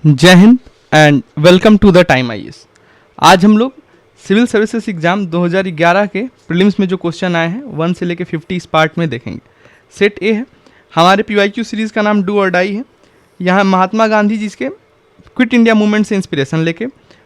जय हिंद and welcome to the Time IAS. आज हम लोग सिविल सर्विसेज एग्जाम 2011 के प्रीलिम्स में जो क्वेश्चन आए हैं 1 से लेके 50 इस पार्ट में देखेंगे। सेट ए है, हमारे पीवाईक्यू सीरीज़ का नाम डू और डाई है। यहाँ महात्मा गांधी जी के क्विट इंडिया मूवमेंट से इंस्पिरेशन लेके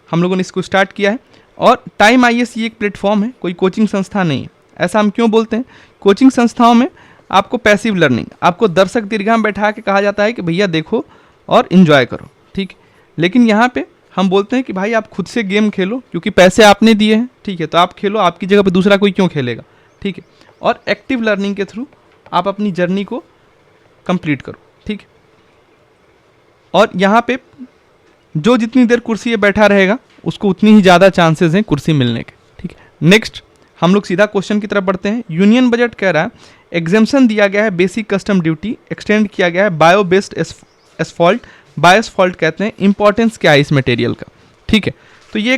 हम लोगों ने इसको स्टार्ट किया है। और टाइम आईएएस ये एक प्लेटफॉर्म है, कोई कोचिंग संस्था नहीं है। ऐसा हम क्यों बोलते हैं? कोचिंग संस्थाओं में आपको पैसिव लर्निंग, आपको दर्शक दीर्घा में बैठा के कहा जाता है कि भैया देखो और इन्जॉय करो, ठीक। लेकिन यहाँ पे हम बोलते हैं कि भाई आप खुद से गेम खेलो, क्योंकि पैसे आपने दिए हैं, ठीक है, तो आप खेलो, आपकी जगह पे दूसरा कोई क्यों खेलेगा, ठीक है। और एक्टिव लर्निंग के थ्रू आप अपनी जर्नी को कंप्लीट करो, ठीक। और यहाँ पे जो जितनी देर कुर्सी पे बैठा रहेगा उसको उतनी ही ज़्यादा चांसेस हैं कुर्सी मिलने के, ठीक है। नेक्स्ट हम लोग सीधा क्वेश्चन की तरफ बढ़ते हैं। यूनियन बजट कह रहा है एग्जेम्पशन दिया गया है बेसिक कस्टम ड्यूटी, एक्सटेंड किया गया है बायो बेस्ड एसफॉल्ट। बायोसफॉल्ट कहते हैं, इंपॉर्टेंस क्या है इस मटेरियल का, ठीक है। तो ये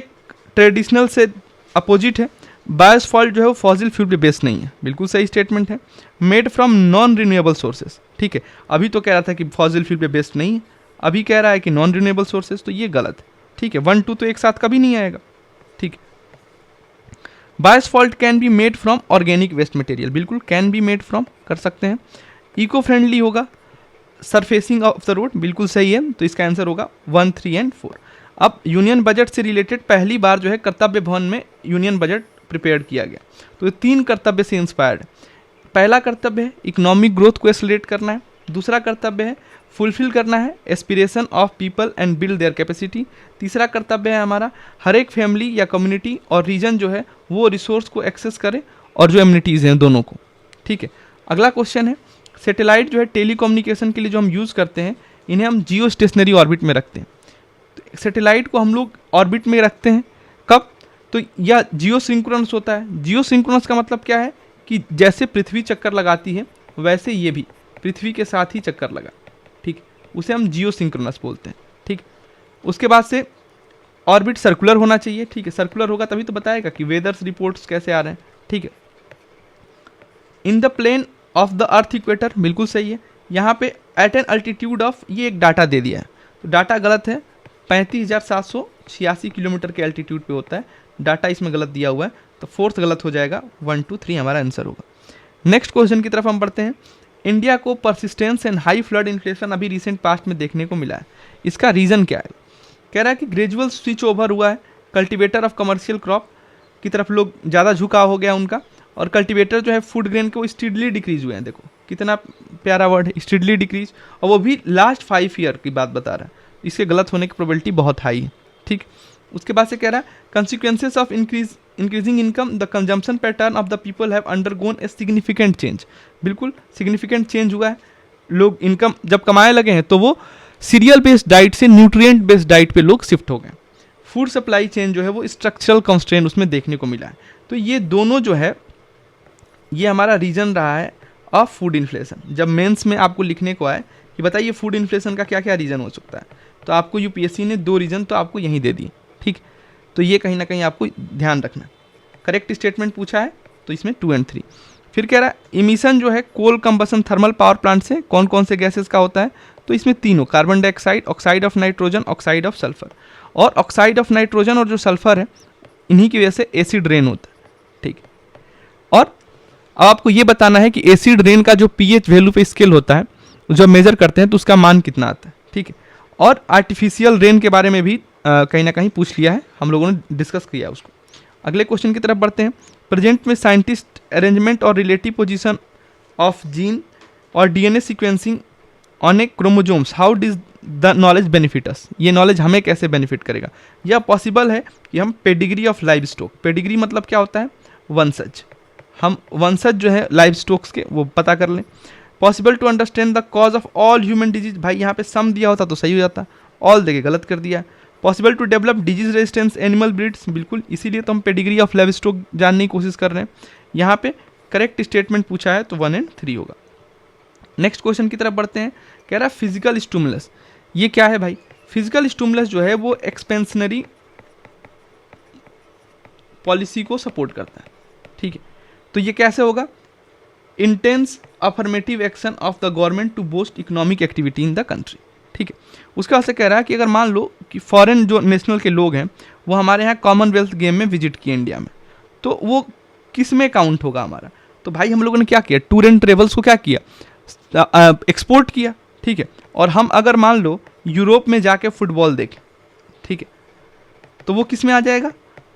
ट्रेडिशनल से अपोजिट है। बायोसफॉल्ट जो है वो फॉसिल फ्यूल पे बेस्ड नहीं है, बिल्कुल सही स्टेटमेंट है। Made from non renewable sources, ठीक है। अभी तो कह रहा था कि फॉसिल फ्यूल पे बेस्ड नहीं है, अभी कह रहा है कि नॉन रिन्यूएबल सोर्सेज, तो ये गलत है, ठीक है। 1 2 तो एक साथ कभी नहीं आएगा, ठीक है। Bioasphalt can be made from organic waste material, बिल्कुल कैन बी मेड फ्रॉम कर सकते हैं। इको फ्रेंडली होगा, सरफेसिंग ऑफ द रोड, बिल्कुल सही है, तो इसका आंसर होगा 1 3 और 4। अब यूनियन बजट से रिलेटेड पहली बार जो है कर्तव्य भवन में यूनियन बजट प्रिपेयर किया गया, तो ये 3 कर्तव्य से इंस्पायर्ड है। पहला कर्तव्य है इकोनॉमिक ग्रोथ को एक्सेलरेट करना है, दूसरा कर्तव्य है फुलफिल करना है aspiration of people and build their capacity, तीसरा कर्तव्य है हमारा हर एक फैमिली या कम्युनिटी और रीजन जो है वो रिसोर्स को एक्सेस करे और जो एम्यूनिटीज़ हैं दोनों को, ठीक है। अगला क्वेश्चन है सैटेलाइट जो है टेलीकम्युनिकेशन के लिए जो हम यूज़ करते हैं, इन्हें हम जियो स्टेशनरी ऑर्बिट में रखते हैं। तो सैटेलाइट को हम लोग ऑर्बिट में रखते हैं कब? तो यह जियो सिंक्रोनस होता है। जियो सिंक्रोनस का मतलब क्या है कि जैसे पृथ्वी चक्कर लगाती है वैसे ये भी पृथ्वी के साथ ही चक्कर लगा, ठीक, उसे हम जियो सिंक्रोनस बोलते हैं, ठीक। उसके बाद से ऑर्बिट सर्कुलर होना चाहिए, ठीक है, सर्कुलर होगा तभी तो बताएगा कि वेदर्स रिपोर्ट्स कैसे आ रहे हैं, ठीक है। In the plane of the earth equator, बिल्कुल सही है। यहाँ पे एट एन अल्टीट्यूड ऑफ, ये एक डाटा दे दिया है, तो डाटा गलत है, 35,786 किलोमीटर के अल्टीट्यूड पे होता है, डाटा इसमें गलत दिया हुआ है, तो फोर्थ गलत हो जाएगा, 1 2 3 हमारा आंसर होगा। नेक्स्ट क्वेश्चन की तरफ हम बढ़ते हैं। इंडिया को persistence and high flood inflation अभी रिसेंट पास्ट में देखने को मिला है, इसका रीज़न क्या है? कह रहा है कि ग्रेजुअल स्विच ओवर हुआ है कल्टिवेटर ऑफ कमर्शियल क्रॉप की तरफ, लोग ज़्यादा झुकाव हो गया उनका, और कल्टीवेटर जो है फूड ग्रेन के वो स्टीडली डिक्रीज हुए हैं। देखो कितना प्यारा वर्ड है, स्टीडली डिक्रीज, और वो भी लास्ट 5 ईयर की बात बता रहा है, इसके गलत होने की प्रोबेबिलिटी बहुत हाई है, ठीक। उसके बाद से कह रहा है consequences of increasing income the consumption pattern of the people have undergone a significant change, बिल्कुल सिग्निफिकेंट चेंज हुआ है। लोग इनकम जब कमाने लगे हैं तो वो सीरियल बेस्ड डाइट से न्यूट्रिएंट बेस्ड डाइट पे लोग शिफ्ट हो गए। फूड सप्लाई चेन जो है वो स्ट्रक्चरल कंस्ट्रेंट उसमें देखने को मिला है। तो ये दोनों जो है ये हमारा रीजन रहा है ऑफ फूड इन्फ्लेशन। जब मेंस में आपको लिखने को आए कि बताइए फूड इन्फ्लेशन का क्या क्या रीज़न हो सकता है, तो आपको यूपीएससी ने 2 रीज़न तो आपको यहीं दे दिए, ठीक। तो ये कहीं ना कहीं आपको ध्यान रखना। करेक्ट स्टेटमेंट पूछा है तो इसमें 2 और 3। फिर कह रहा है इमिशन जो है कोल कंबसन थर्मल पावर प्लांट से कौन कौन से गैसेस का होता है, तो इसमें तीनों, carbon dioxide, oxide of nitrogen, oxide of sulphur. और ऑक्साइड ऑफ नाइट्रोजन और जो सल्फर है इन्हीं की वजह से एसिड रेन होता है, ठीक। और अब आपको ये बताना है कि एसिड रेन का जो पीएच वैल्यू पे स्केल होता है जो मेजर करते हैं तो उसका मान कितना आता है, ठीक है। और आर्टिफिशियल रेन के बारे में भी कहीं ना कहीं पूछ लिया है, हम लोगों ने डिस्कस किया उसको। अगले क्वेश्चन की तरफ बढ़ते हैं। प्रेजेंट में साइंटिस्ट अरेंजमेंट और रिलेटिव पोजीशन ऑफ जीन और DNA sequencing on A chromosomes, how डिज the knowledge benefit अस, ये नॉलेज हमें कैसे बेनिफिट करेगा? यह पॉसिबल है कि हम pedigree of live stock, pedigree मतलब क्या होता है? वंशज, हम वंशज जो है लाइव स्टॉक्स के वो पता कर लें। Possible to understand the cause of all human disease, भाई यहाँ पे सम दिया होता तो सही हो जाता, ऑल देके गलत कर दिया। Possible to develop disease resistance animal breeds, बिल्कुल इसीलिए तो हम पेडिग्री ऑफ लाइव स्टॉक जानने की कोशिश कर रहे हैं। यहाँ पे करेक्ट स्टेटमेंट पूछा है तो 1 और 3 होगा। नेक्स्ट क्वेश्चन की तरफ बढ़ते हैं। कह रहा है फिजिकल स्टिमुलस, ये क्या है भाई? फिजिकल स्टिमुलस जो है वो एक्सपेंशनरी पॉलिसी को सपोर्ट करता है, ठीक है। तो ये कैसे होगा? Intense affirmative action of the government to boost economic activity in the country, ठीक है। उसके बाद से कह रहा है कि अगर मान लो कि फॉरेन जो नेशनल के लोग हैं वो हमारे यहाँ कॉमनवेल्थ गेम में विजिट किए इंडिया में, तो वो किस में काउंट होगा हमारा? तो भाई हम लोगों ने क्या किया, टूर एंड ट्रेवल्स को क्या किया, एक्सपोर्ट किया, ठीक है। और हम अगर मान लो यूरोप में जाके फुटबॉल देखें, ठीक है, तो वो किस में आ जाएगा,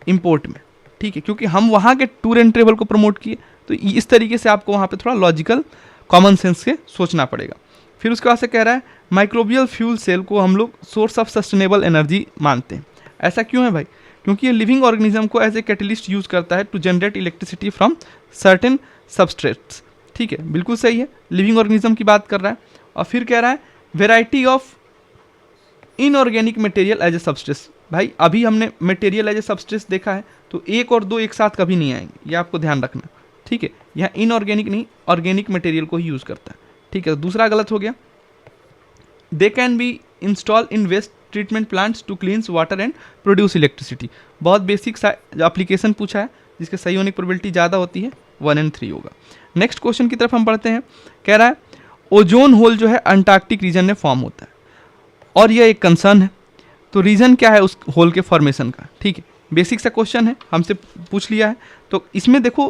इंपोर्ट में, ठीक है, क्योंकि हम वहाँ के टूर एंड ट्रेवल को प्रमोट किए। तो इस तरीके से आपको वहाँ पे थोड़ा लॉजिकल कॉमन सेंस से सोचना पड़ेगा। फिर उसके बाद से कह रहा है माइक्रोबियल फ्यूल सेल को हम लोग सोर्स ऑफ सस्टेनेबल एनर्जी मानते हैं। ऐसा क्यों है भाई? क्योंकि ये लिविंग ऑर्गेनिज्म को एज ए कैटलिस्ट यूज करता है to generate electricity from certain substrates, ठीक है, बिल्कुल सही है, लिविंग ऑर्गेनिज्म की बात कर रहा है। और फिर कह रहा है variety of inorganic material as a substrates. भाई अभी हमने मटेरियल एज ए सबस्ट्रेस देखा है, तो एक और दो एक साथ कभी नहीं आएंगे, ये आपको ध्यान रखना, ठीक है। यहाँ इनऑर्गेनिक नहीं, ऑर्गेनिक मटेरियल को ही यूज करता है, ठीक है। दूसरा गलत हो गया, they can be install in waste treatment plants to cleans water and produce electricity. बहुत बेसिक सा एप्लीकेशन पूछा है जिसके सही होने की प्रोबेबिलिटी ज़्यादा होती है, 1 और 3 होगा। नेक्स्ट क्वेश्चन की तरफ हम बढ़ते हैं। कह रहा है ओजोन होल जो है अंटार्कटिक रीजन में फॉर्म होता है और यह एक कंसर्न है। तो रीजन क्या है उस होल के फॉर्मेशन का, ठीक है, बेसिक सा क्वेश्चन है, हमसे पूछ लिया है। तो इसमें देखो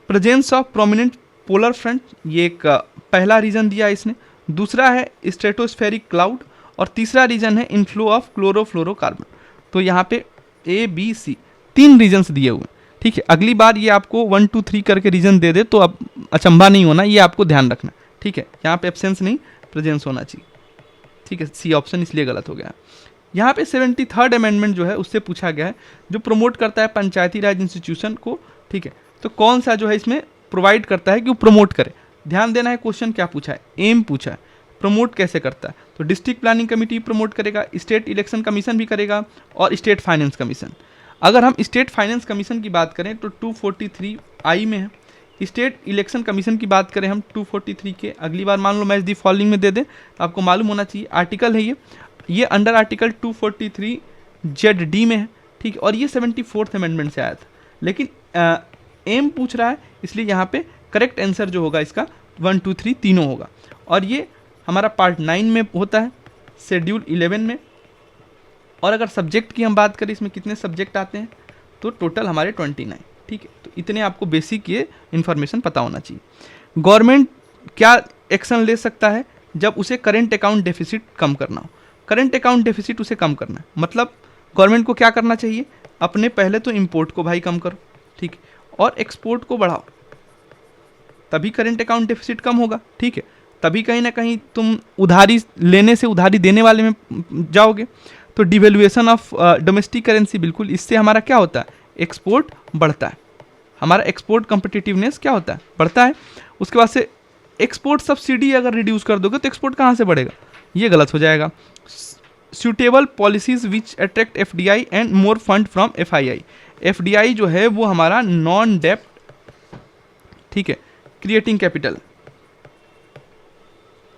presence of prominent polar front, ये एक पहला रीजन दिया है इसने। दूसरा है स्ट्रेटोस्फेरिक क्लाउड और तीसरा रीजन है इनफ्लो ऑफ क्लोरोफ्लोरोकार्बन। तो यहाँ पे ABC 3 रीजन्स दिए हुए, ठीक है। अगली बार ये आपको 1 2 3 करके रीजन दे दे तो अब अचंभा नहीं होना, ये आपको ध्यान रखना, ठीक है। यहाँ पे एब्सेंस नहीं प्रेजेंस होना चाहिए, ठीक है। सी ऑप्शन इसलिए गलत हो गया। यहाँ पे 73rd अमेंडमेंट जो है उससे पूछा गया है, जो प्रमोट करता है पंचायती राज इंस्टीट्यूशन को, ठीक है। तो कौन सा जो है इसमें प्रोवाइड करता है कि वो प्रमोट करे? ध्यान देना है, क्वेश्चन क्या पूछा है, एम पूछा है, प्रमोट कैसे करता है? तो डिस्ट्रिक्ट प्लानिंग कमेटी प्रमोट करेगा, स्टेट इलेक्शन कमीशन भी करेगा और स्टेट फाइनेंस कमीशन। अगर हम स्टेट फाइनेंस कमीशन की बात करें तो 243I में है। स्टेट इलेक्शन कमीशन की बात करें हम 243 के, अगली बार मान लो मैच दी फॉलोइंग में दे दे, आपको मालूम होना चाहिए आर्टिकल है ये अंडर आर्टिकल 243ZD में है, ठीक है। और ये 74th अमेंडमेंट से आया था, लेकिन एम पूछ रहा है, इसलिए यहाँ पे करेक्ट आंसर जो होगा इसका 1 2 3 तीनों होगा। और ये हमारा पार्ट 9 में होता है, शेड्यूल 11 में। और अगर सब्जेक्ट की हम बात करें, इसमें कितने सब्जेक्ट आते हैं, तो टोटल हमारे 29, ठीक है। तो इतने आपको बेसिक ये इन्फॉर्मेशन पता होना चाहिए। गवर्नमेंट क्या एक्शन ले सकता है जब उसे करेंट अकाउंट डेफिसिट कम करना हो? करेंट अकाउंट डेफिसिट उसे कम करना है, मतलब गवर्नमेंट को क्या करना चाहिए, अपने पहले तो इंपोर्ट को भाई कम करो, ठीक है, और एक्सपोर्ट को बढ़ाओ, तभी करेंट अकाउंट डेफिसिट कम होगा, ठीक है। तभी कहीं ना कहीं तुम उधारी लेने से उधारी देने वाले में जाओगे। तो डिवेल्युएशन ऑफ डोमेस्टिक करेंसी, बिल्कुल, इससे हमारा क्या होता है, एक्सपोर्ट बढ़ता है, हमारा एक्सपोर्ट कम्पिटिटिवनेस क्या होता है, बढ़ता है। उसके बाद से एक्सपोर्ट सब्सिडी अगर रिड्यूस कर दोगे तो एक्सपोर्ट कहाँ से बढ़ेगा, ये गलत हो जाएगा। Suitable policies which attract FDI and more fund from FII। FDI जो है वो हमारा नॉन डेप्ट, ठीक है, क्रिएटिंग कैपिटल,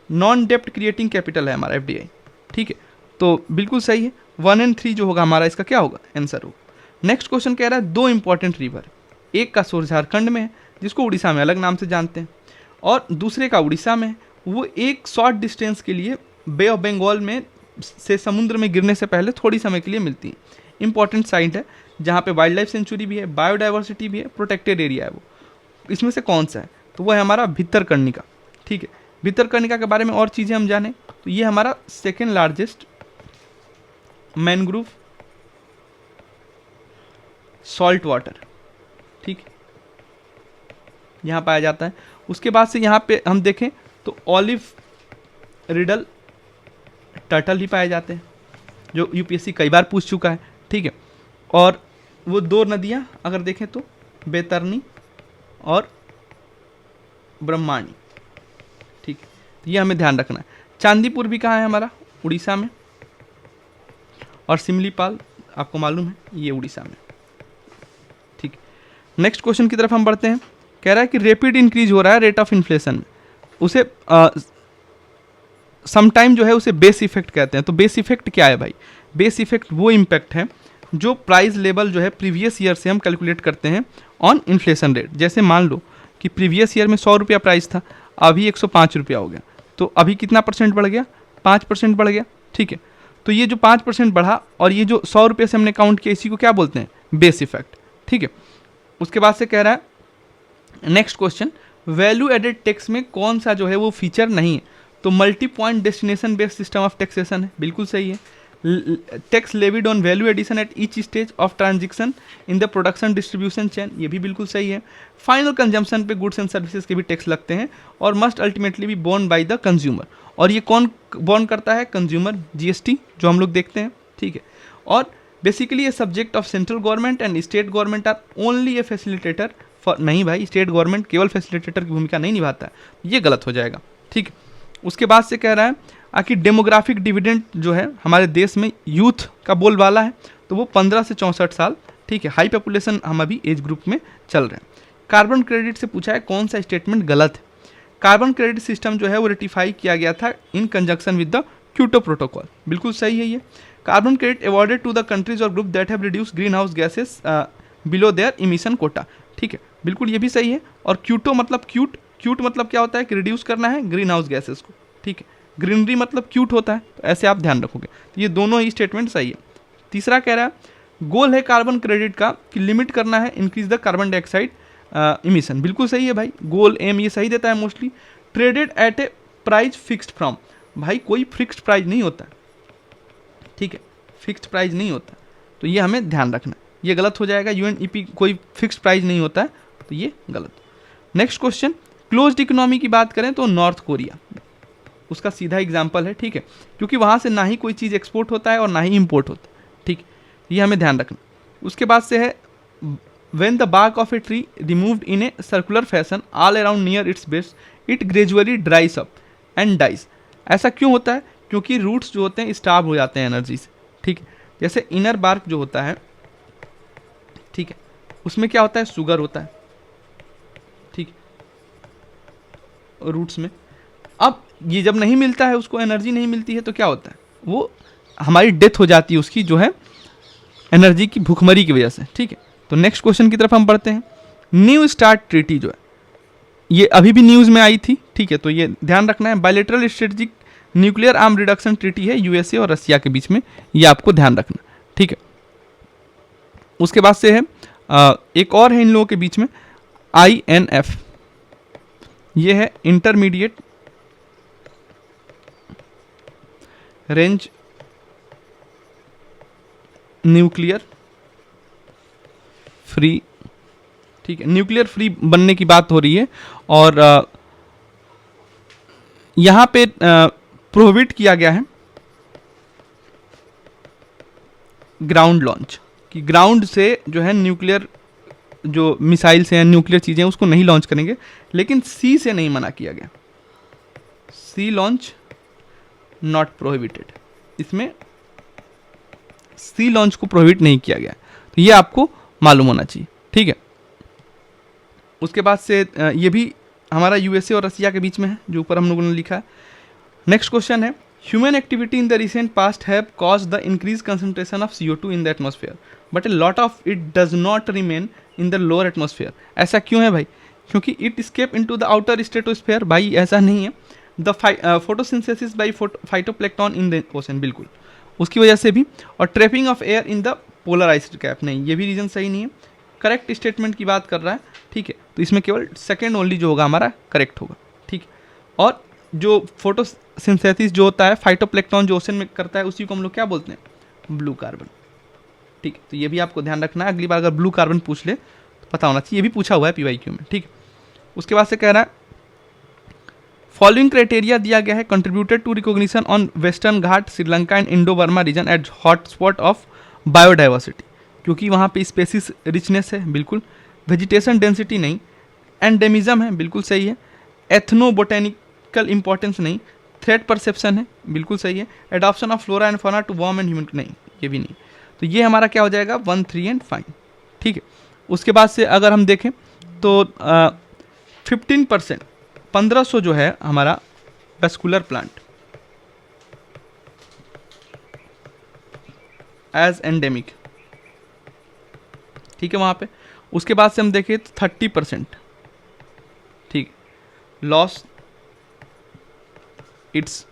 नॉन डेप्ट क्रिएटिंग कैपिटल है हमारा FDI, ठीक है। तो बिल्कुल सही है, 1 और 3 जो होगा हमारा इसका क्या होगा, आंसर होगा। नेक्स्ट क्वेश्चन कह रहा है 2 इंपॉर्टेंट रिवर, एक का सोर्स झारखंड में है जिसको उड़ीसा में अलग नाम से जानते हैं, और दूसरे का उड़ीसा में है। वो एक शॉर्ट डिस्टेंस के लिए बे ऑफ बंगाल में से समुद्र में गिरने से पहले थोड़ी समय के लिए मिलती है। इंपॉर्टेंट साइट है जहाँ पे वाइल्ड लाइफ सेंचुरी भी है, बायोडाइवर्सिटी भी है, प्रोटेक्टेड एरिया है वो। इसमें से कौन सा है, तो वो है हमारा भितरकनिका, ठीक है। भितरकनिका के बारे में और चीज़ें हम जानें तो ये हमारा second largest mangrove salt water, ठीक है, यहाँ पाया जाता है। उसके बाद से यहाँ पे हम देखें तो ऑलिव रिडल टर्टल भी पाए जाते हैं, जो UPSC कई बार पूछ चुका है, ठीक है। और वो 2 नदियाँ अगर देखें तो बैतरनी और ब्रह्माणी, ठीक है, ये हमें ध्यान रखना है। चांदीपुर भी कहाँ है हमारा, उड़ीसा में, और सिमलीपाल आपको मालूम है ये उड़ीसा में, ठीक। नेक्स्ट क्वेश्चन की तरफ हम बढ़ते हैं। कह रहा है कि रैपिड इंक्रीज हो रहा है रेट ऑफ इन्फ्लेशन में, उसे समटाइम जो है उसे बेस इफेक्ट कहते हैं। तो बेस इफेक्ट क्या है भाई, बेस इफेक्ट वो इम्पैक्ट है जो प्राइस लेवल जो है प्रीवियस ईयर से हम कैलकुलेट करते हैं ऑन इन्फ्लेशन रेट। जैसे मान लो कि प्रीवियस ईयर में 100 रुपया प्राइस था, अभी 105 रुपया हो गया, तो अभी कितना % बढ़ गया, 5% बढ़ गया, ठीक है। तो ये जो 5% बढ़ा और ये जो 100 रुपये से हमने काउंट किया, इसी को क्या बोलते हैं, बेस इफेक्ट, ठीक है। उसके बाद से कह रहा है next question, value added tax में कौन सा जो है वो फीचर नहीं है, तो multi point destination based system of taxation है, बिल्कुल सही है। Tax levied on value addition at each stage of transaction in the production distribution chain, ये भी बिल्कुल सही है। फाइनल कंजम्पशन पे गुड्स एंड सर्विसेज के भी टैक्स लगते हैं और मस्ट अल्टीमेटली भी बोर्न बाय द कंज्यूमर, और ये कौन बोर्न करता है, कंज्यूमर, जीएसटी जो हम लोग देखते हैं, ठीक है। और बेसिकली ये subject of central government and state government are only a facilitator for, नहीं भाई, स्टेट गवर्नमेंट केवल फैसिलिटेटर की भूमिका नहीं निभाता है, ये गलत हो जाएगा, ठीक। उसके बाद से कह रहा है कि डेमोग्राफिक डिविडेंड जो है हमारे देश में यूथ का बोलबाला है, तो वो 15 से 64 साल, ठीक है। हाई पॉपुलेशन हम अभी एज ग्रुप में चल रहे हैं। कार्बन क्रेडिट से पूछा है कौन सा स्टेटमेंट गलत है, कार्बन क्रेडिट सिस्टम जो है वो रेटिफाई किया गया था in conjunction with the Kyoto protocol, बिल्कुल सही है ये। Carbon credit awarded to the countries और group that have reduce green house gases below their emission quota, ठीक है, बिल्कुल ये भी सही है। और क्यूटो मतलब क्यूट मतलब क्या होता है कि रिड्यूस करना है ग्रीन हाउस गैसेस को, ठीक है। ग्रीनरी मतलब क्यूट होता है, तो ऐसे आप ध्यान रखोगे, तो ये दोनों ही स्टेटमेंट सही है। तीसरा कह रहा है गोल है कार्बन क्रेडिट का कि लिमिट करना है increase the carbon dioxide emission, बिल्कुल सही है भाई, गोल एम ये सही देता है mostly. Traded at a price fixed from, भाई कोई फिक्स्ड प्राइस नहीं होता, ठीक है, फिक्स्ड प्राइस नहीं होता, तो ये हमें ध्यान रखना, ये गलत हो जाएगा। यूएनईपी कोई फिक्स्ड प्राइस नहीं होता है, तो ये गलत। नेक्स्ट क्वेश्चन, क्लोज्ड इकोनॉमी की बात करें तो नॉर्थ कोरिया उसका सीधा एग्जाम्पल है, ठीक है, क्योंकि वहाँ से ना ही कोई चीज़ एक्सपोर्ट होता है और ना ही इम्पोर्ट होता है, ठीक, ये हमें ध्यान रखना। उसके बाद से है when the bark of a tree removed in a circular fashion all around near its base it gradually dries up and dies, ऐसा क्यों होता है, क्योंकि रूट्स जो होते हैं स्टार्व हो जाते हैं एनर्जी से, ठीक है। जैसे इनर बार्क जो होता है, ठीक है, उसमें क्या होता है, शुगर होता है, ठीक, रूट्स में। अब ये जब नहीं मिलता है, उसको एनर्जी नहीं मिलती है, तो क्या होता है, वो हमारी डेथ हो जाती है उसकी जो है एनर्जी की भूखमरी की वजह से, ठीक है। तो नेक्स्ट क्वेश्चन की तरफ हम बढ़ते हैं। न्यू स्टार्ट ट्रीटी जो है ये अभी भी न्यूज़ में आई थी, ठीक है, तो ये ध्यान रखना है। Bilateral strategic nuclear arm reduction treaty है यूएसए और रसिया के बीच में, ये आपको ध्यान रखना, ठीक है। उसके बाद से है एक और है इन लोगों के बीच में INF, ये है इंटरमीडिएट रेंज न्यूक्लियर फ्री, ठीक है, न्यूक्लियर फ्री बनने की बात हो रही है, और यहाँ पे प्रोहिबिट किया गया है ग्राउंड लॉन्च, कि ग्राउंड से जो है न्यूक्लियर जो मिसाइल्स हैं, न्यूक्लियर चीज़ें उसको नहीं लॉन्च करेंगे, लेकिन सी से नहीं मना किया गया, सी लॉन्च नॉट प्रोहिबिटेड, इसमें सी लॉन्च को प्रोहिबिट नहीं किया गया, तो ये आपको मालूम होना चाहिए, ठीक है। उसके बाद से ये भी हमारा यूएसए और रसिया के बीच में है, जो ऊपर हम लोगों ने लिखा है। नेक्स्ट क्वेश्चन है human activity in the recent past have caused the increase concentration of CO2 in the atmosphere but a lot of it does not remain in the lower atmosphere, ऐसा क्यों है भाई, क्योंकि it escape into the outer stratosphere, भाई ऐसा नहीं है। The photosynthesis by phytoplankton in the ocean, बिल्कुल उसकी वजह से भी, और trapping of air in the polar ice cap, नहीं ये भी रीजन सही नहीं है। करेक्ट स्टेटमेंट की बात कर रहा है, ठीक है, तो इसमें केवल सेकेंड ओनली जो होगा हमारा करेक्ट होगा, ठीक है। और जो फोटोसिंथेसिस जो होता है फाइटोप्लैंक्टन जो ओशन में करता है, उसी को हम लोग क्या बोलते हैं, ब्लू कार्बन, ठीक है, तो ये भी आपको ध्यान रखना है, अगली बार अगर ब्लू कार्बन पूछ ले तो पता होना चाहिए, ये भी पूछा हुआ है PYQ में, ठीक है। उसके बाद से कह रहा है फॉलोइंग क्राइटेरिया दिया गया है contributed to recognition on Western Ghat Sri Lanka and Indo Burma region at hot spot of biodiversity, क्योंकि वहाँ पे स्पेसिस रिचनेस है, बिल्कुल, वेजिटेशन डेंसिटी नहीं, एंडेमिज्म है, बिल्कुल सही है, एथनो बोटेनिकल इंपॉर्टेंस नहीं, थ्रेट परसेप्शन है, बिल्कुल सही है, adoption of flora and fauna to warm and human, नहीं ये भी नहीं, तो ये हमारा क्या हो जाएगा 1, 3 एंड 5, ठीक है। उसके बाद से अगर हम देखें तो 15% 1500 जो है हमारा वेस्कुलर प्लांट एज एंडेमिक, ठीक है वहाँ पे। उसके बाद से हम देखें तो 30%, ठीक, loss its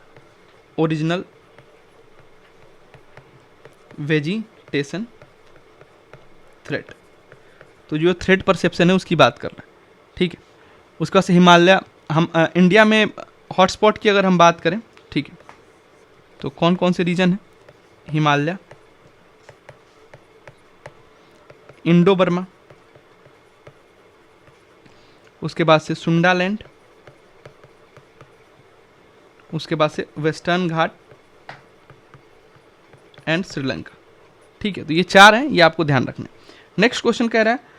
original vegetation threat, तो जो थ्रेट परसेप्शन है उसकी बात कर रहे हैं, ठीक है। उसके बाद से हिमालय, हम इंडिया में हॉटस्पॉट की अगर हम बात करें, ठीक है, तो कौन कौन से रीजन है? हिमालय, इंडो बर्मा, उसके बाद से सुंडालैंड, उसके बाद से वेस्टर्न घाट एंड श्रीलंका, ठीक है। तो ये 4 हैं, ये आपको ध्यान रखना है। नेक्स्ट क्वेश्चन कह रहा है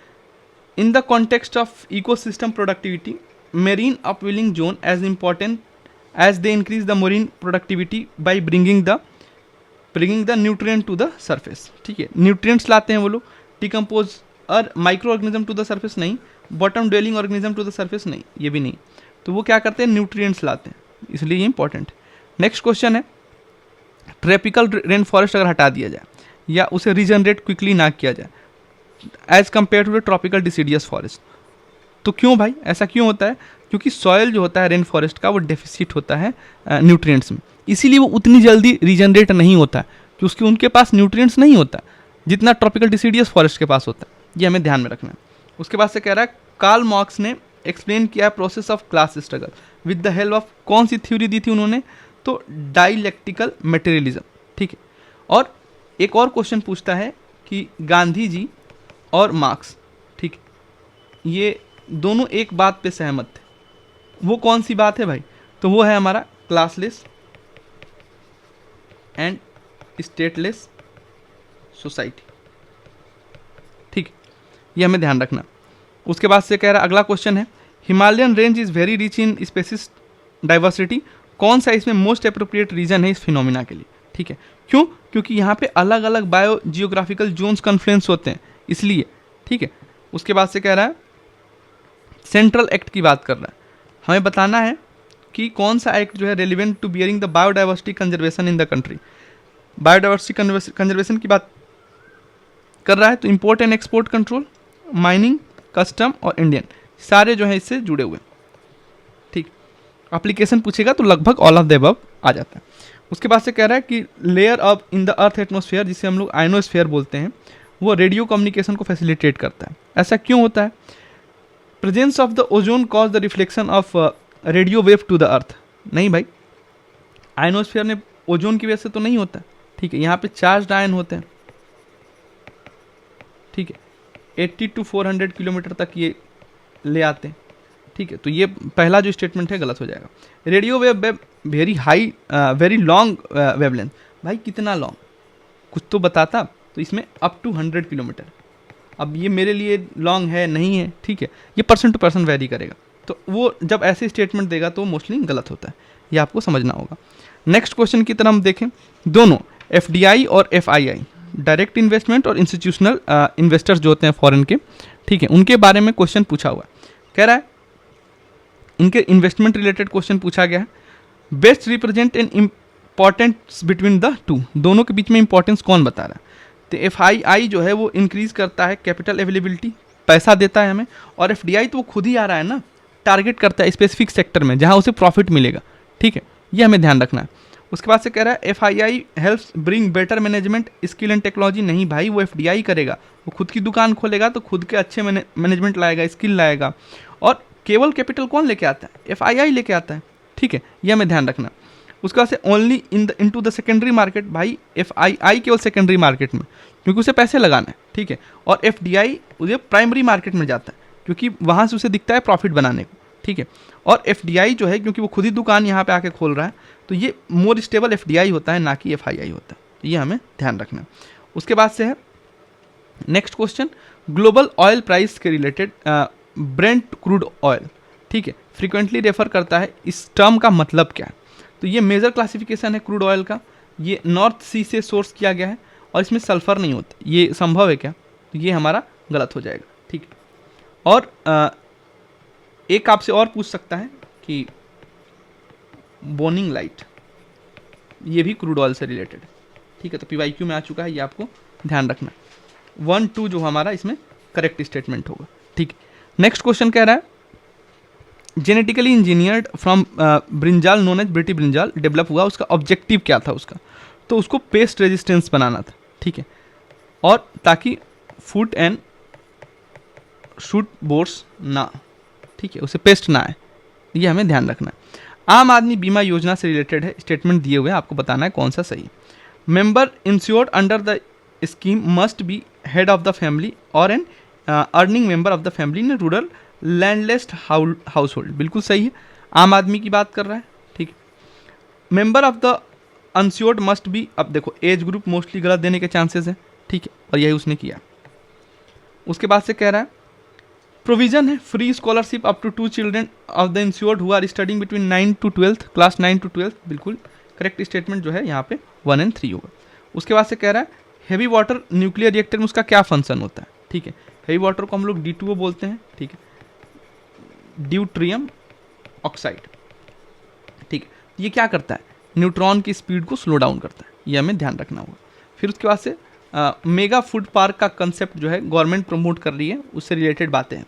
in the context of ecosystem productivity marine upwelling zone as important as they increase the marine productivity by bringing the nutrient to the surface, ठीक है। न्यूट्रिएंट्स लाते हैं वो लोग, डिकम्पोज और micro organism to the surface नहीं, bottom dwelling organism to the surface नहीं, ये भी नहीं, तो वो क्या करते हैं? न्यूट्रिएंट्स लाते हैं, इसलिए ये इंपॉर्टेंट है। नेक्स्ट क्वेश्चन है ट्रॉपिकल रेन फॉरेस्ट अगर हटा दिया जाए या उसे रीजनरेट क्विकली ना किया जाए as compare to the tropical deciduous forest, तो क्यों भाई ऐसा क्यों होता है? क्योंकि सॉयल जो होता है रेन फॉरेस्ट का वो डेफिसिट होता है न्यूट्रिएंट्स में, इसीलिए वो उतनी जल्दी रीजनरेट नहीं होता है, क्योंकि उनके पास न्यूट्रिएंट्स नहीं होता जितना ट्रॉपिकल डिसीडियस फॉरेस्ट के पास होता है, ये हमें ध्यान में रखना है। उसके बाद से कह रहा है कार्ल मार्क्स ने एक्सप्लेन किया है process of class struggle with the help of, कौन सी थ्योरी दी थी उन्होंने? तो डाइलेक्टिकल मटेरियलिज्म, ठीक है। और एक और क्वेश्चन पूछता है कि गांधी जी और मार्क्स, ठीक है, ये दोनों एक बात पे सहमत थे, वो कौन सी बात है भाई? तो वो है हमारा क्लासलेस एंड स्टेटलेस सोसाइटी, ठीक है, ये हमें ध्यान रखना। उसके बाद से कह रहा अगला क्वेश्चन है Himalayan range is very rich in species diversity, कौन सा इसमें मोस्ट अप्रोप्रिएट रीजन है इस फिनोमिना के लिए, ठीक है। क्यों? क्योंकि यहाँ पे अलग अलग बायो जियोग्राफिकल जोन्स कन्फ्लुएंस होते हैं, इसलिए, ठीक है। उसके बाद से कह रहा है सेंट्रल एक्ट की बात कर रहा है, हमें बताना है कि कौन सा एक्ट जो है relevant to bearing the biodiversity conservation in the country. Biodiversity conservation की बात कर रहा है, तो import and export control, mining, custom और इंडियन, सारे जो है इससे जुड़े हुए, ठीक। एप्लीकेशन पूछेगा तो लगभग ऑल ऑफ द अबव आ जाता है। उसके बाद से कह रहा है कि layer of in the earth atmosphere, जिसे हम लोग आयनोस्फेयर बोलते हैं, वो रेडियो कम्युनिकेशन को फैसिलिटेट करता है। ऐसा क्यों होता है? Presence of the ozone cause the reflection of radio wave to the earth, नहीं भाई, आयनोस्फेयर में ओजोन की वजह से तो नहीं होता, ठीक है। यहाँ पे चार्ज आयन होते हैं, ठीक है, 80 to 400 किलोमीटर तक ये ले आते हैं, ठीक है। तो ये पहला जो स्टेटमेंट है गलत हो जाएगा। Radio wave very high very long wavelength, भाई कितना लॉन्ग कुछ तो बताता, तो इसमें अप टू 100 किलोमीटर, अब ये मेरे लिए लॉन्ग है नहीं है, ठीक है, ये पर्सन टू पर्सन वेरी करेगा, तो वो जब ऐसे स्टेटमेंट देगा तो मोस्टली गलत होता है, ये आपको समझना होगा। नेक्स्ट क्वेश्चन की तरफ हम देखें, दोनों FDI और FII, डायरेक्ट इन्वेस्टमेंट और इंस्टीट्यूशनल इन्वेस्टर्स जो होते हैं फॉरेन के, ठीक है, उनके बारे में क्वेश्चन पूछा हुआ है। कह रहा है इनके इन्वेस्टमेंट रिलेटेड क्वेश्चन पूछा गया है, best represent N importance between the two, दोनों के बीच में इंपॉर्टेंस कौन बता रहा है? तो FII जो है वो इंक्रीज करता है कैपिटल अवेलेबिलिटी, पैसा देता है हमें, और FDI तो वो खुद ही आ रहा है ना, टारगेट करता है स्पेसिफिक सेक्टर में जहाँ उसे प्रॉफिट मिलेगा, ठीक है, ये हमें ध्यान रखना है। उसके बाद से कह रहा है FII helps bring better management skill and technology, नहीं भाई, वो FDI करेगा, वो खुद की दुकान खोलेगा तो खुद के अच्छे मैनेजमेंट लाएगा, स्किल लाएगा, और केवल कैपिटल कौन लेके आता है? FII लेके आता है, ठीक है, ये हमें ध्यान रखना। उसके बाद से only into the secondary market, भाई FII केवल सेकेंडरी मार्केट में, क्योंकि उसे पैसे लगाना है, ठीक है, और FDI उसे प्राइमरी मार्केट में जाता है, क्योंकि वहाँ से उसे दिखता है प्रॉफिट बनाने को, ठीक है। और FDI जो है क्योंकि वो खुद ही दुकान यहाँ पे आके खोल रहा है, तो ये मोर स्टेबल FDI होता है, ना कि FII होता है, तो ये हमें ध्यान रखना है। उसके बाद से है next question, global oil price के रिलेटेड, ब्रेंट क्रूड ऑयल, ठीक है, फ्रीक्वेंटली रेफर करता है, इस टर्म का मतलब क्या है? तो ये मेजर क्लासिफिकेशन है क्रूड ऑयल का, ये नॉर्थ सी से सोर्स किया गया है और इसमें सल्फर नहीं होता, ये संभव है क्या? तो ये हमारा गलत हो जाएगा, ठीक है। और एक आपसे और पूछ सकता है कि बोर्निंग लाइट, ये भी क्रूड ऑयल से रिलेटेड है, ठीक है, तो PYQ में आ चुका है, ये आपको ध्यान रखना। 1, 2 जो हमारा इसमें करेक्ट स्टेटमेंट होगा, ठीक है। नेक्स्ट क्वेश्चन कह रहा है genetically engineered from brinjal known as Bt brinjal develop हुआ, उसका ऑब्जेक्टिव क्या था उसका, तो उसको पेस्ट रेजिस्टेंस बनाना था, ठीक है, और ताकि फूट एंड शूट बोर्स ना, ठीक है, उसे पेस्ट ना आए, ये हमें ध्यान रखना है। आम आदमी बीमा योजना से रिलेटेड है, स्टेटमेंट दिए हुए हैं, आपको बताना है कौन सा सही। Member insured under the scheme must be head of the family और an earning member of the family in rural landless household, बिल्कुल सही है, आम आदमी की बात कर रहा है, ठीक है। Member of the uninsured must be, अब देखो एज ग्रुप मोस्टली गलत देने के चांसेस है, ठीक है, और यही उसने किया। उसके बाद से कह रहा है प्रोविजन है free scholarship up to 2 children of the insured who are studying between 9 to 12, class 9 to 12, बिल्कुल करेक्ट स्टेटमेंट जो है यहाँ पे 1 and 3 होगा। उसके बाद से कह रहा है हेवी वाटर न्यूक्लियर रिएक्टर में उसका क्या फंक्शन होता है, ठीक है, हेवी वाटर को हम लोग D2O बोलते हैं, ठीक है, ड्यूट्रियम ऑक्साइड, ठीक है, ये क्या करता है, न्यूट्रॉन की स्पीड को स्लो डाउन करता है, ये हमें ध्यान रखना होगा। फिर उसके बाद से मेगा फूड पार्क का कंसेप्ट जो है गवर्नमेंट प्रमोट कर रही है, उससे रिलेटेड बातें हैं,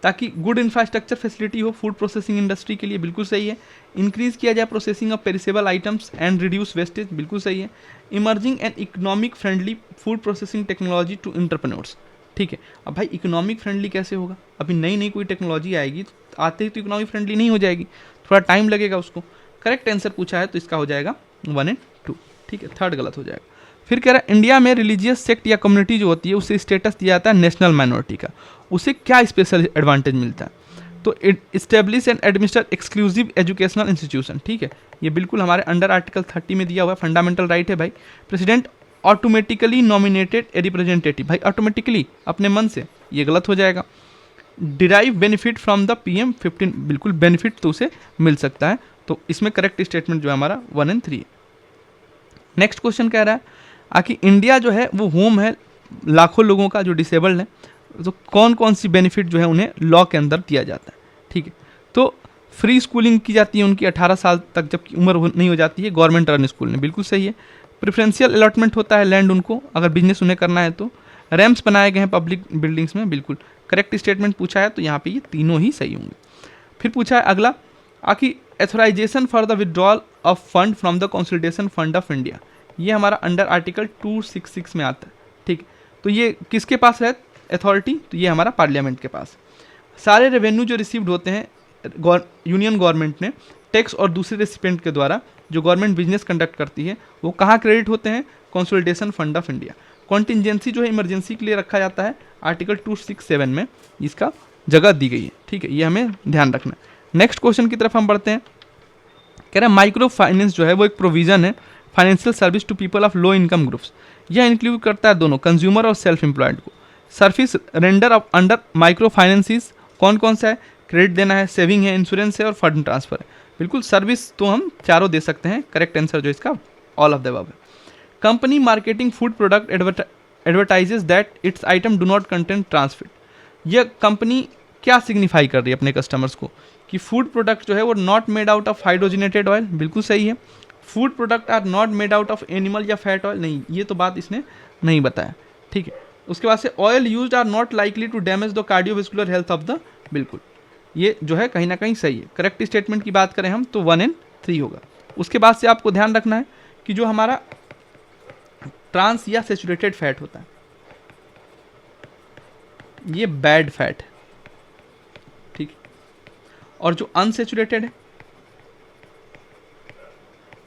ताकि गुड इंफ्रास्ट्रक्चर फैसिलिटी हो फूड प्रोसेसिंग इंडस्ट्री के लिए, बिल्कुल सही है। इंक्रीज किया जाए processing of perishable items and reduce wastage, बिल्कुल सही है। Emerging and economic friendly food processing technology to entrepreneurs, ठीक है। अब भाई इकोनॉमिक फ्रेंडली कैसे होगा, अभी नई नई कोई टेक्नोलॉजी आएगी तो आते ही तो इकोनॉमिक फ्रेंडली नहीं हो जाएगी, थोड़ा टाइम लगेगा उसको। करेक्ट आंसर पूछा है तो इसका हो जाएगा 1 and 2, ठीक है, थर्ड गलत हो जाएगा। फिर कह रहा है इंडिया में रिलीजियस सेक्ट या कम्युनिटी जो होती है उसे स्टेटस दिया जाता है नेशनल माइनॉरिटी का, उसे क्या स्पेशल एडवांटेज मिलता है, तो establish and administer exclusive educational institution, ठीक है, ये बिल्कुल हमारे अंडर आर्टिकल 30 में दिया हुआ है, फंडामेंटल राइट है भाई। President automatically nominated a representative, भाई ऑटोमेटिकली अपने मन से, ये गलत हो जाएगा। Derive benefit from the PM15, बिल्कुल बेनिफिट तो उसे मिल सकता है, तो इसमें करेक्ट स्टेटमेंट जो है हमारा 1 and 3 है। नेक्स्ट क्वेश्चन कह रहा है आखिर इंडिया जो है वो होम है लाखों लोगों का जो डिसेबल्ड है, तो कौन कौन सी बेनिफिट जो है उन्हें लॉ के अंदर दिया जाता है, ठीक है, तो फ्री स्कूलिंग की जाती है उनकी 18 साल तक जब उम्र नहीं हो जाती है गवर्नमेंट रन स्कूल में, बिल्कुल सही है। प्रेफरेंशियल अलॉटमेंट होता है लैंड उनको अगर बिजनेस उन्हें करना है तो। रैम्प्स बनाए गए हैं पब्लिक बिल्डिंग्स में, बिल्कुल करेक्ट स्टेटमेंट पूछा है, तो यहाँ पे ये तीनों ही सही होंगे। फिर पूछा है अगला आखिर authorisation for the withdrawal of fund from the consolidation fund of India, ये हमारा अंडर आर्टिकल 266 में आता है, ठीक, तो ये किसके पास है अथॉरिटी, तो ये हमारा पार्लियामेंट के पास। सारे रेवेन्यू जो रिसीव्ड होते हैं यूनियन गवर्नमेंट ने टैक्स और दूसरे रेसिपेंट के द्वारा जो गवर्नमेंट बिजनेस कंडक्ट करती है वो कहाँ क्रेडिट होते हैं, consolidation fund of India. Contingency जो है इमरजेंसी के लिए रखा जाता है आर्टिकल 267 में, इसका जगह दी गई है, ठीक है, ये हमें ध्यान रखना है। नेक्स्ट क्वेश्चन की तरफ हम बढ़ते हैं, कह रहे हैं माइक्रो फाइनेंस जो है वो एक प्रोविजन है financial service to people of low income groups, यह इंक्लूड करता है दोनों कंज्यूमर और सेल्फ एम्प्लॉयड को। Service render of under micro finances कौन कौन सा है, क्रेडिट देना है, सेविंग है, इंश्योरेंस है और फंड ट्रांसफर है, बिल्कुल सर्विस तो हम चारों दे सकते हैं, करेक्ट आंसर जो इसका ऑल ऑफ द अबव है। Company marketing food product advertises that its item do not contain trans fat, यह कंपनी क्या सिग्निफाई कर रही है अपने कस्टमर्स को कि फूड प्रोडक्ट जो है वो not made out of hydrogenated oil, बिल्कुल सही है। Food product are not made out of animal या फैट ऑयल, नहीं, ये तो बात इसने नहीं बताया, ठीक है। उसके बाद से oil used are not likely to damage the cardiovascular health of the, बिल्कुल ये जो है कहीं ना कहीं सही है। करेक्ट स्टेटमेंट की बात करें हम तो 1 and 3 होगा। उसके बाद से आपको ध्यान रखना है कि जो हमारा ट्रांस या सैचुरेटेड फैट होता है ये बैड फैट है, ठीक, और जो अनसैचुरेटेड है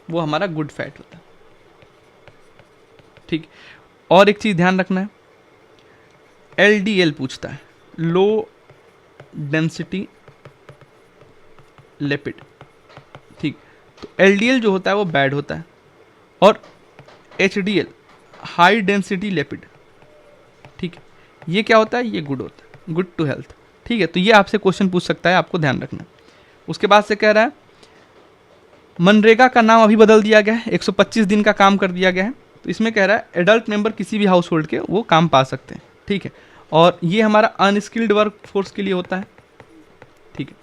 वो हमारा गुड फैट होता है, ठीक। और एक चीज ध्यान रखना है, LDL पूछता है, लो डेंसिटी लिपिड, ठीक, तो LDL जो होता है वो बैड होता है और HDL हाई डेंसिटी लिपिड, ठीक, ये क्या होता है, ये गुड होता है, गुड टू हेल्थ, ठीक है। तो ये आपसे क्वेश्चन पूछ सकता है, आपको ध्यान रखना। उसके बाद से कह रहा है मनरेगा का नाम अभी बदल दिया गया है, 125 दिन का काम कर दिया गया है, तो इसमें कह रहा है एडल्ट मेंबर किसी भी हाउस होल्ड के वो काम पा सकते हैं, ठीक है, और ये हमारा अनस्किल्ड वर्क फोर्स के लिए होता है, ठीक है।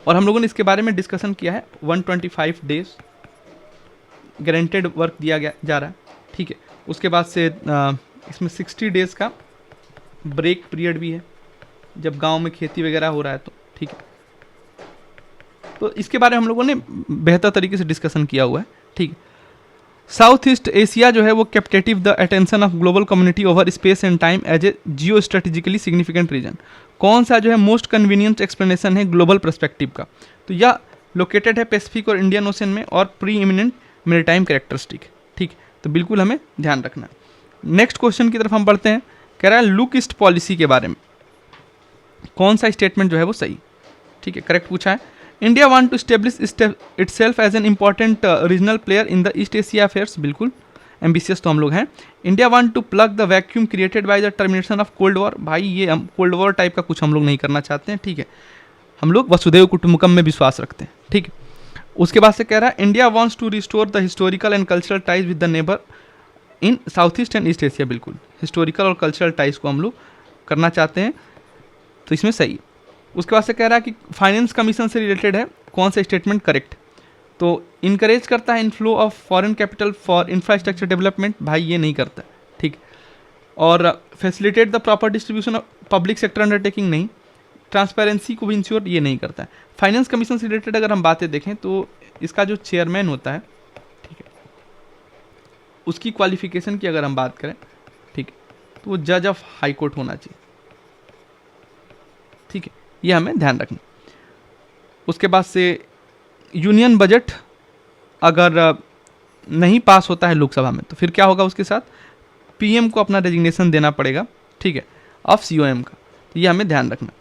और हम लोगों ने इसके बारे में डिस्कशन किया है, 125 डेज गारंटेड वर्क दिया गया जा रहा है, ठीक है। उसके बाद से इसमें 60 डेज का ब्रेक पीरियड भी है, जब गांव में खेती वगैरह हो रहा है तो, ठीक है। तो इसके बारे में हम लोगों ने बेहतर तरीके से डिस्कशन किया हुआ है, ठीक है। साउथ ईस्ट एशिया जो है वो captive the attention of global community over space and time as a geo strategically significant region. कौन सा जो है मोस्ट कन्वीनियंट एक्सप्लेनेशन है ग्लोबल पर्सपेक्टिव का? तो यह लोकेटेड है पैसिफिक और इंडियन ओशन में और प्री इमिनेंट मेरीटाइम कैरेक्टरिस्टिक, ठीक। तो बिल्कुल हमें ध्यान रखना है। नेक्स्ट क्वेश्चन की तरफ हम बढ़ते हैं। कह रहा है लुक ईस्ट पॉलिसी के बारे में कौन सा स्टेटमेंट जो है वो सही, ठीक है, करेक्ट पूछा है। India want to establish itself as an important regional player in the East Asia affairs, बिल्कुल एम्बिशियस तो हम लोग हैं। India want to plug the vacuum created by the termination of Cold War, भाई ये हम कोल्ड वॉर टाइप का कुछ हम लोग नहीं करना चाहते हैं, ठीक है। हम लोग वसुधैव कुटुंबकम में विश्वास रखते हैं, ठीक है। उसके बाद से कह रहा है India wants to restore the historical and cultural ties with the neighbour in South East and East Asia, बिल्कुल हिस्टोरिकल और कल्चरल टाइज को हम लोग करना चाहते हैं, तो इसमें सही। उसके बाद से कह रहा है कि फाइनेंस कमीशन से रिलेटेड है, कौन सा स्टेटमेंट करेक्ट? तो इनकरेज करता है inflow of foreign capital for infrastructure development, भाई ये नहीं करता, ठीक। और facilitate the proper distribution of public sector undertaking, नहीं। ट्रांसपेरेंसी को भी इंश्योर, ये नहीं करता है। फाइनेंस कमीशन से रिलेटेड अगर हम बातें देखें तो इसका जो चेयरमैन होता है, ठीक है, उसकी क्वालिफिकेशन की अगर हम बात करें, ठीक है, तो वो जज ऑफ हाई कोर्ट होना चाहिए, ठीक है, ये हमें ध्यान रखना। उसके बाद से यूनियन बजट अगर नहीं पास होता है लोकसभा में तो फिर क्या होगा उसके साथ? पीएम को अपना रेजिग्नेशन देना पड़ेगा, ठीक है, ऑफ सीओएम का, तो ये हमें ध्यान रखना।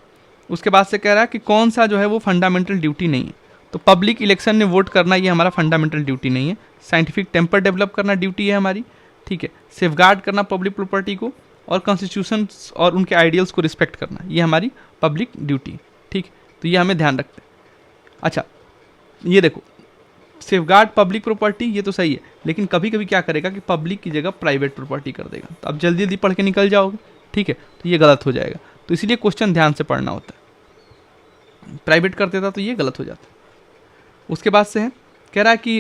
उसके बाद से कह रहा है कि कौन सा जो है वो फंडामेंटल ड्यूटी नहीं है, तो पब्लिक इलेक्शन में वोट करना ये हमारा फंडामेंटल ड्यूटी नहीं है। साइंटिफिक टेम्पर डेवलप करना ड्यूटी है हमारी, ठीक है। सेफगार्ड करना पब्लिक प्रॉपर्टी को और कॉन्स्टिट्यूशन और उनके आइडियल्स को रिस्पेक्ट करना, ये हमारी पब्लिक ड्यूटी, ठीक। तो ये हमें ध्यान रखते हैं। अच्छा, ये देखो सेफगार्ड पब्लिक प्रॉपर्टी, ये तो सही है, लेकिन कभी कभी क्या करेगा कि पब्लिक की जगह प्राइवेट प्रॉपर्टी कर देगा, तो आप जल्दी जल्दी पढ़ के निकल जाओगे, ठीक है, तो ये गलत हो जाएगा। तो इसीलिए क्वेश्चन ध्यान से पढ़ना होता है। प्राइवेट कर देता तो ये गलत हो जाता। उसके बाद से है कह रहा है कि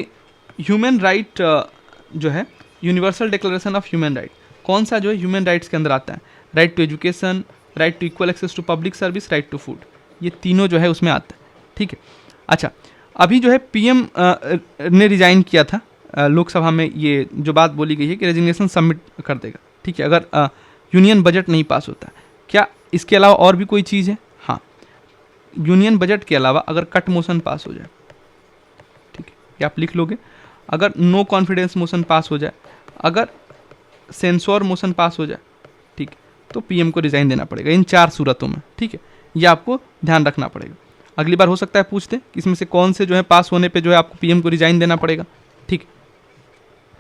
ह्यूमन राइट जो है universal declaration of human right, कौन सा जो है ह्यूमन राइट्स के अंदर आता है? Right to education, right to equal access to public service, right to food, ये तीनों जो है उसमें आता है, ठीक है। अच्छा, अभी जो है पीएम ने रिजाइन किया था लोकसभा में, ये जो बात बोली गई है कि रेजिग्नेशन सबमिट कर देगा, ठीक है, अगर यूनियन बजट नहीं पास होता। क्या इसके अलावा और भी कोई चीज़ है? हाँ, यूनियन बजट के अलावा अगर कट मोशन पास हो जाए, ठीक है, ये आप लिख लोगे, अगर नो कॉन्फिडेंस मोशन पास हो जाए, अगर सेंसोर मोशन पास हो जाए, ठीक, तो पीएम को रिजाइन देना पड़ेगा इन 4 सूरतों में, ठीक है, ये आपको ध्यान रखना पड़ेगा। अगली बार हो सकता है पूछते कि इसमें से कौन से जो है पास होने पे जो है आपको पीएम को रिजाइन देना पड़ेगा, ठीक।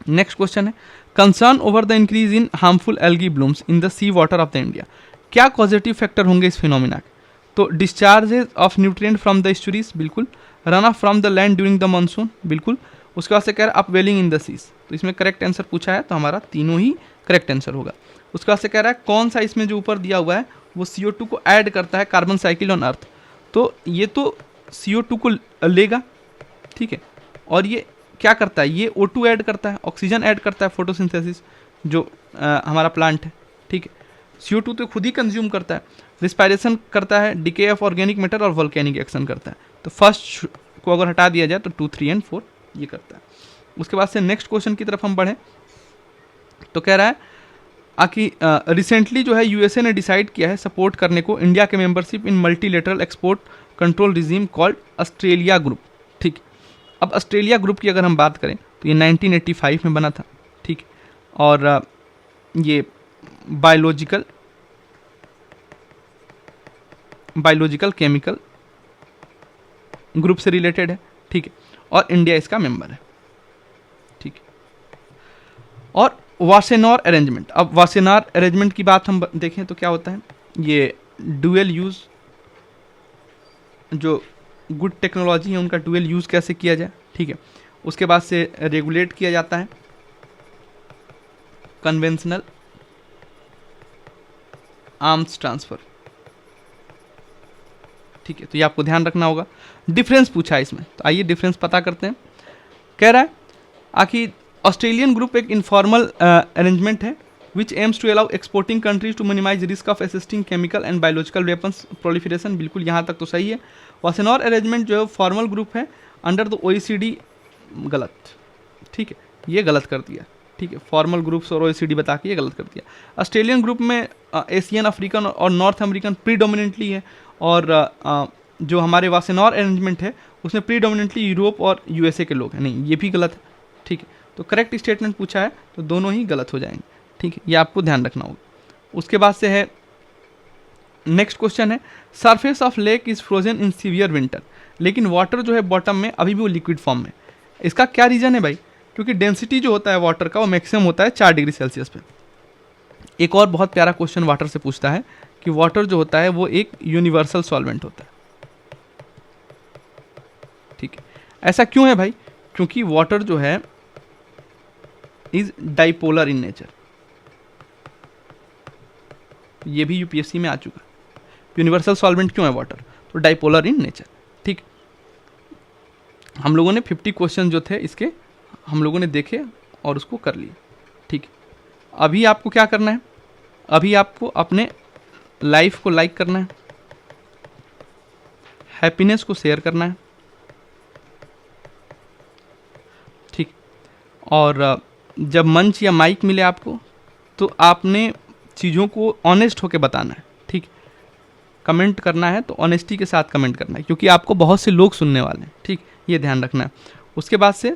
नेक्स्ट क्वेश्चन है concern over the increase in harmful algae blooms in the sea water of the India, क्या पॉजिटिव फैक्टर होंगे इस फिनोमिना के? तो discharges of nutrient from the estuaries, बिल्कुल। Run off from the land during the monsoon, बिल्कुल। उसके बाद से कह रहा है अपवेलिंग इन द सीज, तो इसमें करेक्ट आंसर पूछा है, तो हमारा तीनों ही करेक्ट आंसर होगा। उसके बाद से कह रहा है कौन सा इसमें जो ऊपर दिया हुआ है वो CO2 को ऐड करता है कार्बन साइकिल ऑन अर्थ, तो ये तो CO2 को लेगा, ठीक है, और ये क्या करता है? ये O2 ऐड करता है, ऑक्सीजन ऐड करता है, फोटोसिंथेसिस जो हमारा प्लांट है, ठीक है। CO2 तो खुद ही कंज्यूम करता है, रिस्पायरेशन करता है, डिके ऑफ ऑर्गेनिक मैटर और वोल्केनिक एक्शन करता है। तो फर्स्ट को अगर हटा दिया जाए तो 2, 3 एंड 4 ये करता है। उसके बाद से नेक्स्ट क्वेश्चन की तरफ हम बढ़ें तो कह रहा है कि रिसेंटली जो है यूएसए ने डिसाइड किया है सपोर्ट करने को इंडिया के membership in multilateral export control regime called Australia group, ठीक। अब ऑस्ट्रेलिया ग्रुप की अगर हम बात करें तो ये 1985 में बना था, ठीक, और ये बायोलॉजिकल केमिकल ग्रुप से रिलेटेड है, ठीक है, और इंडिया इसका मेंबर है, ठीक है। और वासेनार अरेंजमेंट, अब वासेनार अरेंजमेंट की बात हम देखें तो क्या होता है? ये डुअल यूज़, जो गुड टेक्नोलॉजी है उनका डुअल यूज़ कैसे किया जाए, ठीक है। उसके बाद से रेगुलेट किया जाता है कन्वेंशनल आर्म्स ट्रांसफ़र, ठीक है, तो ये आपको ध्यान रखना होगा। डिफरेंस पूछा है इसमें, तो आइए डिफरेंस पता करते हैं। कह रहा है कि ऑस्ट्रेलियन ग्रुप एक इनफॉर्मल अरेंजमेंट है which aims to allow exporting countries to minimise risk of assisting chemical and biological weapons proliferation, बिल्कुल यहाँ तक तो सही है। वासेनॉर अरेंजमेंट जो है फॉर्मल ग्रुप है अंडर द OECD, गलत, ठीक है, ये गलत कर दिया, ठीक है, फॉर्मल ग्रुप्स और OECD बता के ये गलत कर दिया। ऑस्ट्रेलियन ग्रुप में एशियन, अफ्रीकन और नॉर्थ अमेरिकन प्रीडोमिनेंटली है, और जो हमारे वासेनॉर अरेंजमेंट है उसमें प्रीडोमिनेंटली यूरोप और USA के लोग हैं, नहीं ये भी गलत है, ठीक है। तो करेक्ट स्टेटमेंट पूछा है तो दोनों ही गलत हो जाएंगे, ठीक है, ये आपको ध्यान रखना होगा। उसके बाद से है नेक्स्ट क्वेश्चन है, surface of lake is frozen in severe winter, लेकिन वाटर जो है बॉटम में अभी भी वो लिक्विड फॉर्म में, इसका क्या रीज़न है भाई? क्योंकि डेंसिटी जो होता है वाटर का वो मैक्सिमम होता है 4 डिग्री सेल्सियस पे। एक और बहुत प्यारा क्वेश्चन वाटर से पूछता है कि वाटर जो होता है वो एक यूनिवर्सल सॉल्वेंट होता है, ठीक है। ऐसा क्यों है भाई? क्योंकि वाटर जो है इज डाइपोलर इन नेचर, ये भी UPSC में आ चुका है। यूनिवर्सल सॉल्वेंट क्यों है वाटर? तो डाइपोलर इन नेचर, ठीक। हम लोगों ने 50 क्वेश्चन जो थे इसके हम लोगों ने देखे और उसको कर लिए, ठीक। अभी आपको क्या करना है? अभी आपको अपने लाइफ को लाइक करना है, हैप्पीनेस को शेयर करना है, ठीक। और जब मंच या माइक मिले आपको तो आपने चीज़ों को ऑनेस्ट होकर बताना है, ठीक। कमेंट करना है तो ऑनेस्टी के साथ कमेंट करना है, क्योंकि आपको बहुत से लोग सुनने वाले हैं, ठीक, ये ध्यान रखना है। उसके बाद से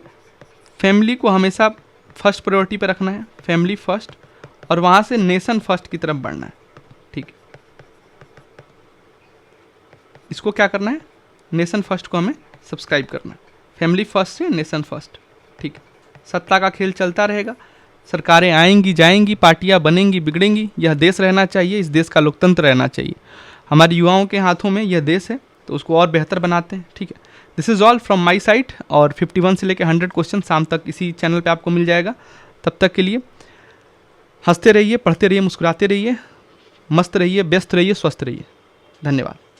फैमिली को हमेशा फर्स्ट प्रायोरिटी पे रखना है, फैमिली फर्स्ट, और वहाँ से नेशन फर्स्ट की तरफ बढ़ना है, ठीक। इसको क्या करना है? नेशन फर्स्ट को हमें सब्सक्राइब करना है, फैमिली फर्स्ट से नेशन फर्स्ट, ठीक। सत्ता का खेल चलता रहेगा, सरकारें आएंगी जाएंगी, पार्टियां बनेंगी बिगड़ेंगी, यह देश रहना चाहिए, इस देश का लोकतंत्र रहना चाहिए। हमारे युवाओं के हाथों में यह देश है, तो उसको और बेहतर बनाते हैं, ठीक है। This is all from my side, और 51 से लेकर 100 क्वेश्चन शाम तक इसी चैनल पे आपको मिल जाएगा। तब तक के लिए हंसते रहिए, पढ़ते रहिए, मुस्कुराते रहिए, मस्त रहिए, व्यस्त रहिए, स्वस्थ रहिए। धन्यवाद।